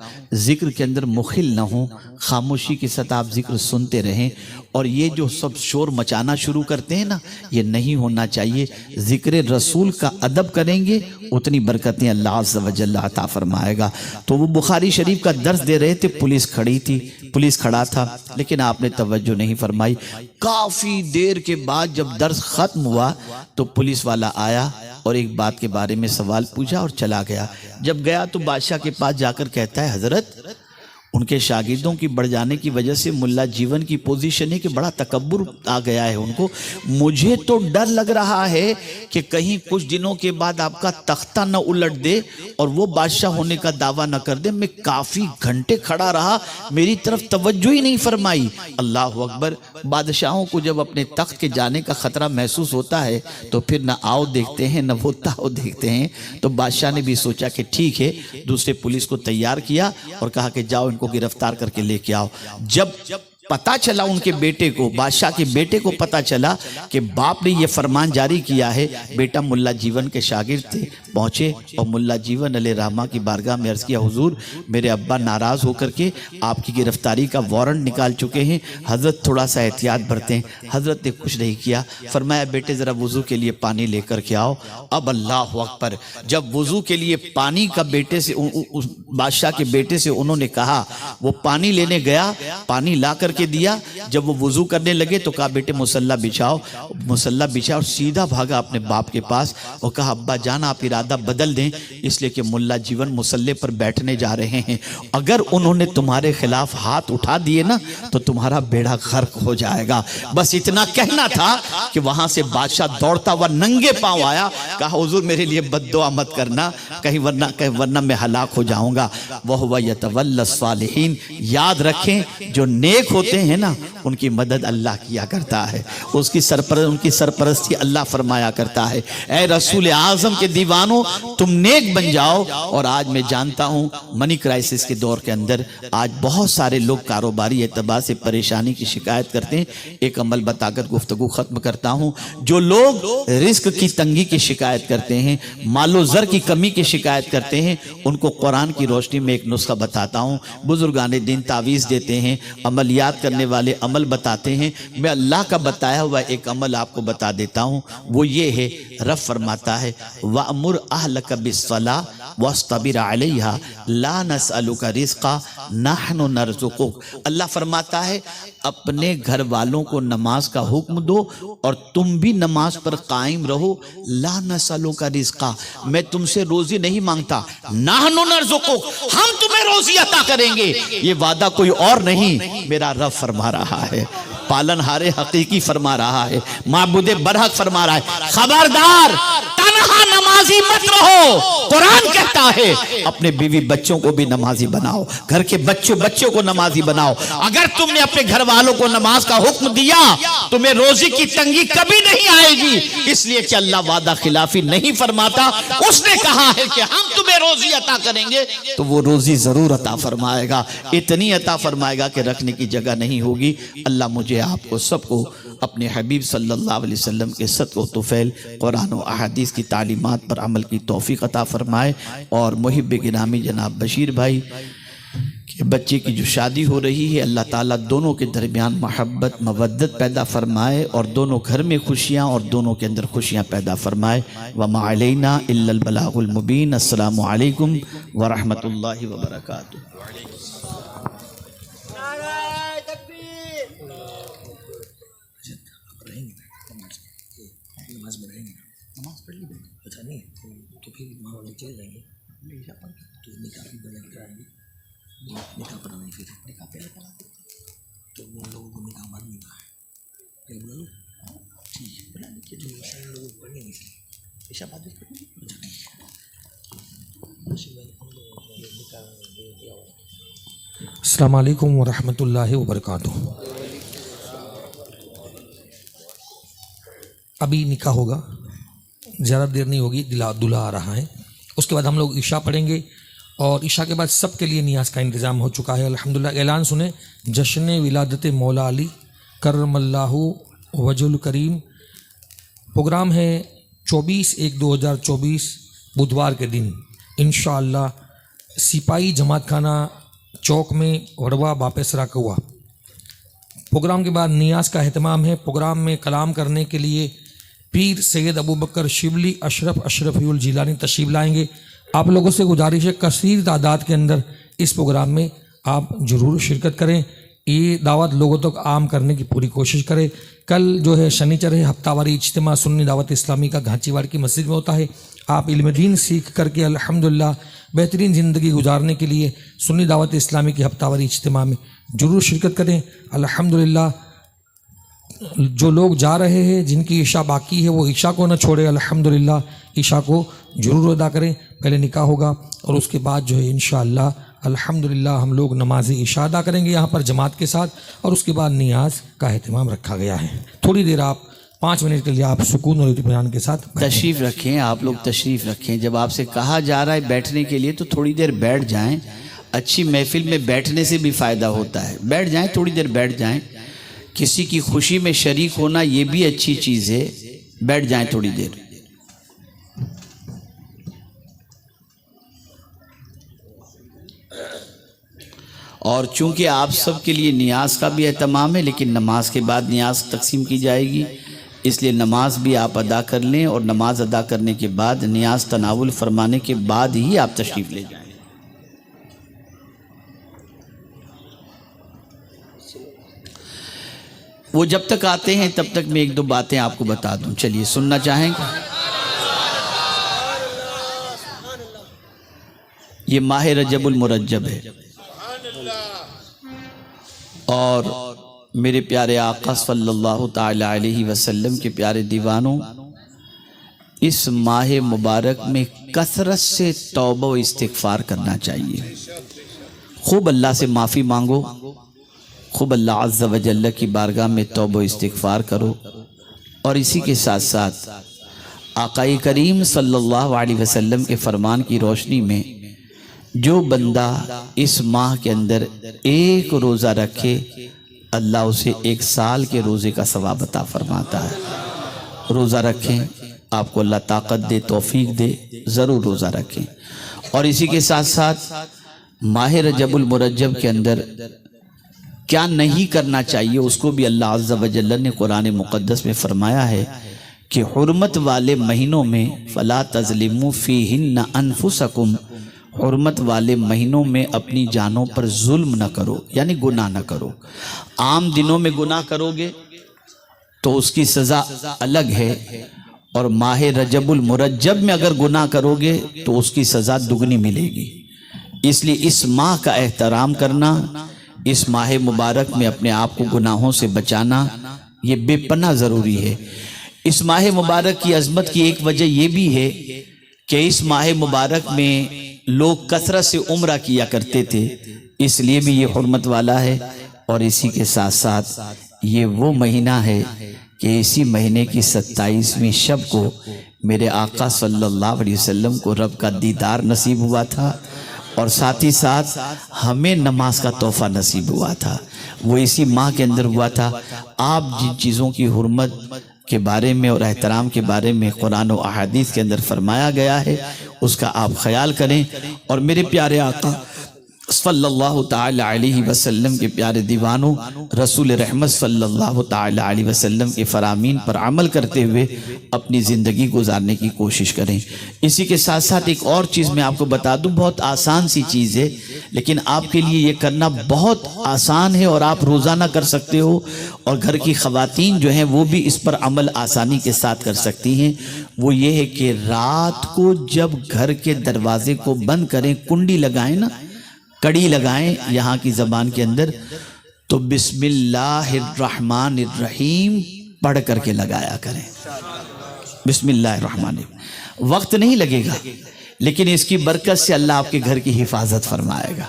Speaker 1: ذکر کے اندر مخل نہ ہوں، خاموشی کے ساتھ آپ ذکر سنتے رہیں۔ اور یہ جو سب شور مچانا شروع کرتے ہیں نا، یہ نہیں ہونا چاہیے۔ ذکر رسول کا ادب کریں گے اتنی برکتیں اللہ عز و جل عطا فرمائے گا۔ تو وہ بخاری شریف کا درس دے رہے تھے، پولیس کھڑی تھی، پولیس کھڑا تھا، لیکن آپ نے توجہ نہیں فرمائی۔ کافی دیر کے بعد جب درس ختم ہوا تو پولیس والا آیا اور ایک بات کے بارے میں سوال پوچھا اور چلا گیا۔ جب گیا تو بادشاہ کے پاس جا کر کہتا ہے، حضرت ان کے شاگردوں کی بڑھ جانے کی وجہ سے ملا جیون کی پوزیشن ہے کہ بڑا تکبر آ گیا ہے ان کو، مجھے تو ڈر لگ رہا ہے کہ کہیں کچھ دنوں کے بعد آپ کا تختہ نہ الٹ دے اور وہ بادشاہ ہونے کا دعویٰ نہ کر دے۔ میں کافی گھنٹے کھڑا رہا، میری طرف توجہ ہی نہیں فرمائی۔ اللہ اکبر، بادشاہوں کو جب اپنے تخت کے جانے کا خطرہ محسوس ہوتا ہے تو پھر نہ آؤ دیکھتے ہیں نہ وہ تاؤ دیکھتے ہیں۔ تو بادشاہ نے بھی سوچا کہ ٹھیک ہے، دوسرے پولیس کو تیار کیا اور کہا کہ جاؤ ان کو گرفتار کر کے لے کے آؤ۔ جب پتا چلا ان کے بیٹے کو، بادشاہ کے بیٹے کو پتا چلا کہ باپ نے یہ فرمان جاری کیا ہے، بیٹا ملا جیون کے شاگرد تھے، پہنچے اور ملا جیون علیہ رحمہ کی بارگاہ میں عرض کیا، حضور میرے ابا ناراض ہو کر کے آپ کی گرفتاری کا وارنٹ نکال چکے ہیں، حضرت تھوڑا سا احتیاط برتیں۔ حضرت نے کچھ نہیں کیا، فرمایا بیٹے ذرا وضو کے لیے پانی لے کر کے آؤ۔ اب اللہ اکبر، جب وضو کے لیے پانی کا بیٹے سے، بادشاہ کے بیٹے سے انہوں نے کہا، وہ پانی لینے گیا، پانی لا کر کے دیا۔ جب وہ وضو کرنے لگے تو کہا بیٹے مصلی بچھاؤ، مصلی بچھاؤ، اور سیدھا بھاگا اپنے باپ کے پاس اور کہا ابا جان آپ ارادہ بدل دیں، اس لیے کہ ملا جیون مصلی پر بیٹھنے جا رہے ہیں، اگر انہوں نے تمہارے خلاف ہاتھ اٹھا دیے نا تو تمہارا بیڑا غرق ہو جائے گا۔ بس اتنا کہنا تھا کہ وہاں سے بادشاہ دوڑتا ہوا ننگے پاؤں آیا، کہا حضور میرے لیے بد دعا مت کرنا، کہیں ورنہ میں ہلاک ہو جاؤں گا۔ وَهُوَ يَتَوَلَّى الصَّالِحِينَ، یاد رکھیں جو نیک ہوتے ہیں نا ان کی مدد اللہ کیا کرتا ہے، ان کی سرپرستی اللہ فرمایا کرتا ہے۔ اے رسول اعظم کے دیوانوں تم نیک بن جاؤ۔ اور آج میں جانتا ہوں منی کرائسس کے دور کے اندر آج بہت سارے لوگ کاروباری اعتبار سے پریشانی کی شکایت کرتے ہیں۔ ایک عمل بتا کر گفتگو ختم کرتا ہوں، جو لوگ رزق کی تنگی کی شکایت کرتے ہیں، مال و زر کی کمی کی شکایت کرتے ہیں، ان کو قرآن کی روشنی میں ایک نسخہ بتاتا ہوں۔ بزرگان دین تعویذ دیتے ہیں، عملیات کرنے والے عمل بتاتے ہیں، میں اللہ کا بتایا ہوا ایک عمل آپ کو بتا دیتا ہوں، وہ یہ ہے، رب فرماتا ہے وَأْمُرْ أَهْلَكَ بِالصَّلَاةِ وَاصْطَبِرْ عَلَيْهَا لَا نَسْأَلُكَ رِزْقًا نَحْنُ نَرْزُقُكَ۔ اللہ فرماتا ہے اپنے گھر والوں کو نماز کا حکم دو اور تم بھی نماز پر قائم رہو۔ لا نسألُكَ رزقا، میں تم سے روزی نہیں مانگتا، نحن نرزقک، ہم تمہیں روزی عطا کریں گے۔ یہ وعدہ کوئی اور نہیں، میرا رب فرما رہا ہے، پالن ہار حقیقی فرما رہا ہے، معبود برحق فرما رہا ہے۔ خبردار تنہا نمازی مت رہو، قرآن کہتا ہے اپنے بیوی بچوں کو بھی نمازی بناؤ، گھر کے بچوں کو نمازی بناؤ۔ اگر تم نے اپنے گھر والوں کو نماز کا حکم دیا تمہیں روزی کی تنگی کبھی نہیں آئے گی، اس لیے کہ اللہ وعدہ خلافی نہیں فرماتا۔ اس نے کہا ہے کہ ہم تمہیں روزی عطا کریں گے تو وہ روزی ضرور عطا فرمائے گا، اتنی عطا فرمائے گا کہ رکھنے کی جگہ نہیں ہوگی۔ اللہ مجھے آپ کو سب کو اپنے حبیب صلی اللہ علیہ وسلم کے صدق و طفیل قرآن و احادیث کی تعلیمات پر عمل کی توفیق عطا فرمائے، اور محب گرامی جناب بشیر بھائی کہ بچے کی جو شادی ہو رہی ہے اللہ تعالیٰ دونوں کے درمیان محبت مودت پیدا فرمائے اور دونوں گھر میں خوشیاں اور دونوں کے اندر خوشیاں پیدا فرمائے۔ وَمَا عَلَيْنَا إِلَّا الْبَلَاغُ الْمُبِينَ۔ السلام علیکم ورحمۃ اللہ وبرکاتہ۔
Speaker 2: نماز میں رہیں گے، نماز پڑھ لی پتہ نہیں تو پھر وہاں چلے جائیں گے تو نکاح بھی بدل کرائیں گے، نکاح پڑھائیں گے، پھر نکاح پہلے پڑھا تو وہ یہ بولو ٹھیک ہے بنا دیکھیے جو عشاء لوگوں کو پڑھنی نہیں تھی عشاء بعد میں پڑھنی اچھا ٹھیک ہے. السلام علیکم ورحمۃ اللہ وبرکاتہ. ابھی نکاح ہوگا، زیادہ دیر نہیں ہوگی، دلہا آ رہا ہے. اس کے بعد ہم لوگ عشاء پڑھیں گے اور عشاء کے بعد سب کے لیے نیاز کا انتظام ہو چکا ہے الحمدللہ. اعلان سنیں، جشن ولادت مولا علی کرم اللہ وجہ الکریم. پروگرام ہے 24/1/2024 بدھوار کے دن انشاءاللہ سپاہی جماعت خانہ چوک میں وڑوا باپیسرا کوا. پروگرام کے بعد نیاز کا اہتمام ہے. پروگرام میں کلام کرنے کے لیے پیر سید ابوبکر شبلی اشرفی الجیلانی تشریف لائیں گے. آپ لوگوں سے گزارش ہے کثیر تعداد کے اندر اس پروگرام میں آپ ضرور شرکت کریں. یہ دعوت لوگوں تک عام کرنے کی پوری کوشش کریں. کل جو ہے شنیچر ہے، ہفتہ واری اجتماع سنی دعوت اسلامی کا گھانچی واڑ کی مسجد میں ہوتا ہے. آپ علم دین سیکھ کر کے الحمدللہ بہترین زندگی گزارنے کے لیے سنی دعوت اسلامی کی ہفتہ واری اجتماع میں ضرور شرکت کریں. الحمدللہ جو لوگ جا رہے ہیں، جن کی عشاء باقی ہے، وہ عشاء کو نہ چھوڑے. الحمدللہ عشاء کو ضرور ادا کریں. پہلے نکاح ہوگا اور اس کے بعد جو ہے انشاءاللہ الحمدللہ ہم لوگ نماز عشاء ادا کریں گے یہاں پر جماعت کے ساتھ، اور اس کے بعد نیاز کا اہتمام رکھا گیا ہے. تھوڑی دیر آپ 5 منٹ کے لیے آپ سکون اور اطمینان کے ساتھ
Speaker 1: تشریف رکھیں. آپ لوگ تشریف رکھیں. جب آپ سے کہا جا رہا ہے بیٹھنے کے لیے تو تھوڑی دیر بیٹھ جائیں. اچھی محفل میں بیٹھنے سے بھی فائدہ ہوتا ہے. بیٹھ جائیں، تھوڑی دیر بیٹھ جائیں. کسی کی خوشی میں شریک ہونا یہ بھی اچھی چیز ہے. بیٹھ جائیں تھوڑی دیر. اور چونکہ آپ سب کے لیے نیاز کا بھی اہتمام ہے، لیکن نماز کے بعد نیاز تقسیم کی جائے گی، اس لیے نماز بھی آپ ادا کر لیں، اور نماز ادا کرنے کے بعد نیاز تناول فرمانے کے بعد ہی آپ تشریف لے جائیں. وہ جب تک آتے ہیں تب تک میں 1-2 باتیں آپ کو بتا دوں. چلیے سننا چاہیں گے؟ یہ ماہ رجب المرجب ہے، اور میرے پیارے آقا صلی اللہ تعالی علیہ وسلم کے پیارے دیوانوں، اس ماہ مبارک میں کثرت سے توبہ و استغفار کرنا چاہیے. خوب اللہ سے معافی مانگو، خوب اللہ عز و جل کی بارگاہ میں توبہ و استغفار کرو. اور اسی کے ساتھ ساتھ آقا کریم صلی اللہ علیہ وسلم کے فرمان کی روشنی میں جو بندہ اس ماہ کے اندر 1 روزہ رکھے، اللہ اسے 1 سال کے روزے کا ثواب عطا فرماتا ہے. روزہ رکھیں، آپ کو اللہ طاقت دے، توفیق دے، ضرور روزہ رکھیں. اور اسی کے ساتھ ساتھ ماہ رجب المرجب کے اندر کیا نہیں کرنا چاہیے اس کو بھی اللہ عز و جل نے قرآن مقدس میں فرمایا ہے کہ حرمت والے مہینوں میں فَلَا تَظْلِمُوا فِيهِنَّ أَنفُسَكُمْ، حرمت والے مہینوں میں اپنی جانوں پر ظلم نہ کرو، یعنی گناہ نہ کرو. عام دنوں میں گناہ کرو گے تو اس کی سزا الگ ہے، اور ماہ رجب المرجب میں اگر گناہ کرو گے تو اس کی سزا دگنی ملے گی. اس لیے اس ماہ کا احترام کرنا، اس ماہ مبارک میں اپنے آپ کو گناہوں سے بچانا، یہ بے پناہ ضروری ہے. اس ماہ مبارک کی عظمت کی ایک وجہ یہ بھی ہے کہ اس ماہ مبارک میں لوگ کثرت سے عمرہ کیا کرتے تھے، اس لیے بھی یہ حرمت والا ہے. اور اسی کے ساتھ ساتھ یہ وہ مہینہ ہے کہ اسی مہینے کی 27ویں شب کو میرے آقا صلی اللہ علیہ وسلم کو رب کا دیدار نصیب ہوا تھا، اور ساتھ ہی ساتھ ہمیں نماز کا تحفہ نصیب ہوا تھا. وہ اسی ماہ کے اندر ہوا تھا. آپ جن چیزوں کی حرمت کے بارے میں اور احترام کے بارے میں قرآن و احادیث کے اندر فرمایا گیا ہے، اس کا آپ خیال کریں. اور میرے پیارے آقا صلی اللہ تعالی علیہ وسلم کے پیارے دیوانوں، رسول رحمت صلی اللہ تعالی علیہ وسلم کے فرامین پر عمل کرتے ہوئے اپنی زندگی گزارنے کی کوشش کریں. اسی کے ساتھ ساتھ ایک اور چیز میں آپ کو بتا دوں، بہت آسان سی چیز ہے، لیکن آپ کے لیے یہ کرنا بہت آسان ہے اور آپ روزانہ کر سکتے ہو، اور گھر کی خواتین جو ہیں وہ بھی اس پر عمل آسانی کے ساتھ کر سکتی ہیں. وہ یہ ہے کہ رات کو جب گھر کے دروازے کو بند کریں، کنڈی لگائیں نا، کڑی لگائیں یہاں کی زبان کے اندر، تو بسم اللہ الرحمن الرحیم پڑھ کر کے لگایا کریں۔ بسم اللہ الرحمن الرحیم۔ وقت نہیں لگے گا لیکن اس کی برکت سے اللہ آپ کے گھر کی حفاظت فرمائے گا،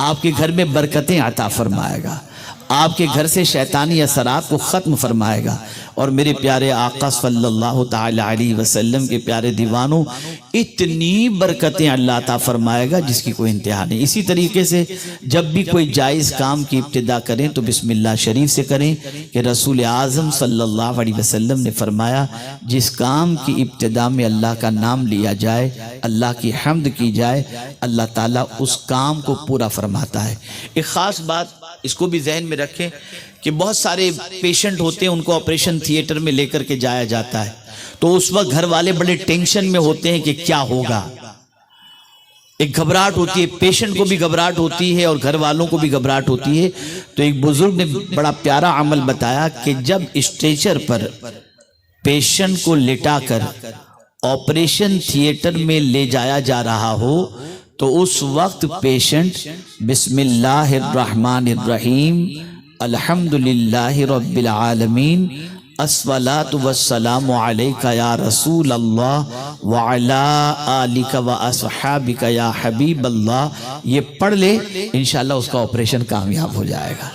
Speaker 1: آپ کے گھر میں برکتیں عطا فرمائے گا، آپ کے گھر سے شیطانی اثرات کو ختم فرمائے گا۔ اور میرے پیارے آقا صلی اللہ تعالی علیہ وسلم کے پیارے دیوانوں، اتنی برکتیں اللہ عطا فرمائے گا جس کی کوئی انتہا نہیں۔ اسی طریقے سے جب بھی کوئی جائز کام کی ابتدا کریں تو بسم اللہ شریف سے کریں، کہ رسول اعظم صلی اللہ علیہ وسلم نے فرمایا جس کام کی ابتدا میں اللہ کا نام لیا جائے، اللہ کی حمد کی جائے، اللہ تعالیٰ اس کام کو پورا فرماتا ہے۔ ایک خاص بات اس کو بھی ذہن میں رکھیں کہ بہت سارے پیشنٹ ہوتے ہیں، ان کو آپریشن تھیٹر میں لے کر کے جایا جاتا ہے، تو اس وقت گھر والے بڑے ٹینشن میں ہوتے ہیں کہ کیا ہوگا، ایک گھبراہٹ ہوتی ہے، پیشنٹ کو بھی گھبراہٹ ہوتی ہے اور گھر والوں کو بھی گھبراہٹ ہوتی ہے۔ تو ایک بزرگ نے بڑا پیارا عمل بتایا کہ جب اسٹریچر پر پیشنٹ کو لٹا کر آپریشن تھیٹر میں لے جایا جا رہا ہو تو اس وقت پیشنٹ بسم اللہ الرحمن الرحیم الحمدللہ رب العالمین الصلاۃ والسلام علیک یا رسول اللہ وعلی آلک و اصحابک یا حبیب اللہ، یہ پڑھ لے انشاءاللہ اس کا آپریشن کامیاب ہو جائے گا۔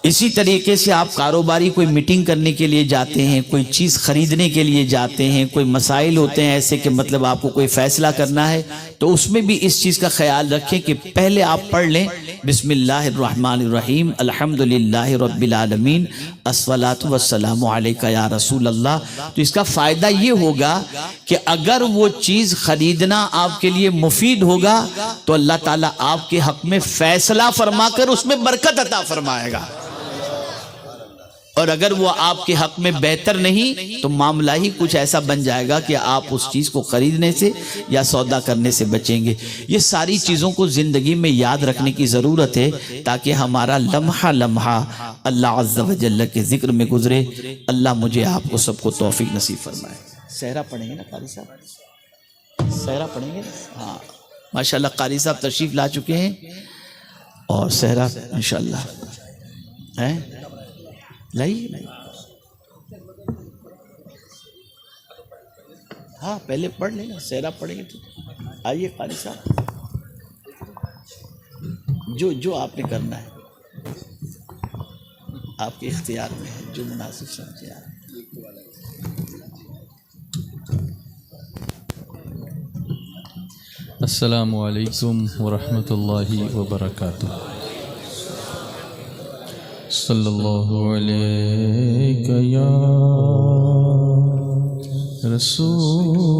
Speaker 1: اسی طریقے سے آپ کاروباری کوئی میٹنگ کرنے کے لیے جاتے ہیں، کوئی چیز خریدنے کے لیے جاتے ہیں، کوئی مسائل ہوتے ہیں ایسے کہ مطلب آپ کو کوئی فیصلہ کرنا ہے، تو اس میں بھی اس چیز کا خیال رکھیں کہ پہلے آپ پڑھ لیں بسم اللہ الرحمن الرحیم الحمدللہ رب العالمین الصلاۃ والسلام علیک یا رسول اللہ۔ تو اس کا فائدہ یہ ہوگا کہ اگر وہ چیز خریدنا آپ کے لیے مفید ہوگا تو اللہ تعالیٰ آپ کے حق میں فیصلہ فرما کر اس میں برکت عطا فرمائے گا، اور اگر وہ آپ کے حق میں بہتر نہیں تو معاملہ ہی کچھ ایسا بن جائے گا کہ آپ اس چیز کو خریدنے سے یا سودا کرنے سے بچیں گے۔ یہ ساری چیزوں کو زندگی میں یاد رکھنے کی ضرورت ہے تاکہ ہمارا لمحہ لمحہ اللہ عز و جل کے ذکر میں گزرے۔ اللہ مجھے آپ کو سب کو توفیق نصیب فرمائے۔ سہرا پڑھیں گے نا قاری صاحب؟ سہرا پڑھیں گے؟ ہاں ماشاءاللہ قاری صاحب تشریف لا چکے ہیں اور سہرا انشاءاللہ ہے نہیں، ہاں پہلے پڑھ لیں گا، سہرا پڑھیں گے تو آئیے قاری صاحب، جو آپ نے کرنا ہے آپ کے اختیار میں ہے، جو مناسب سمجھے آپ۔
Speaker 3: السلام علیکم ورحمۃ اللہ وبرکاتہ۔ صلی اللہ علیہ یا رسول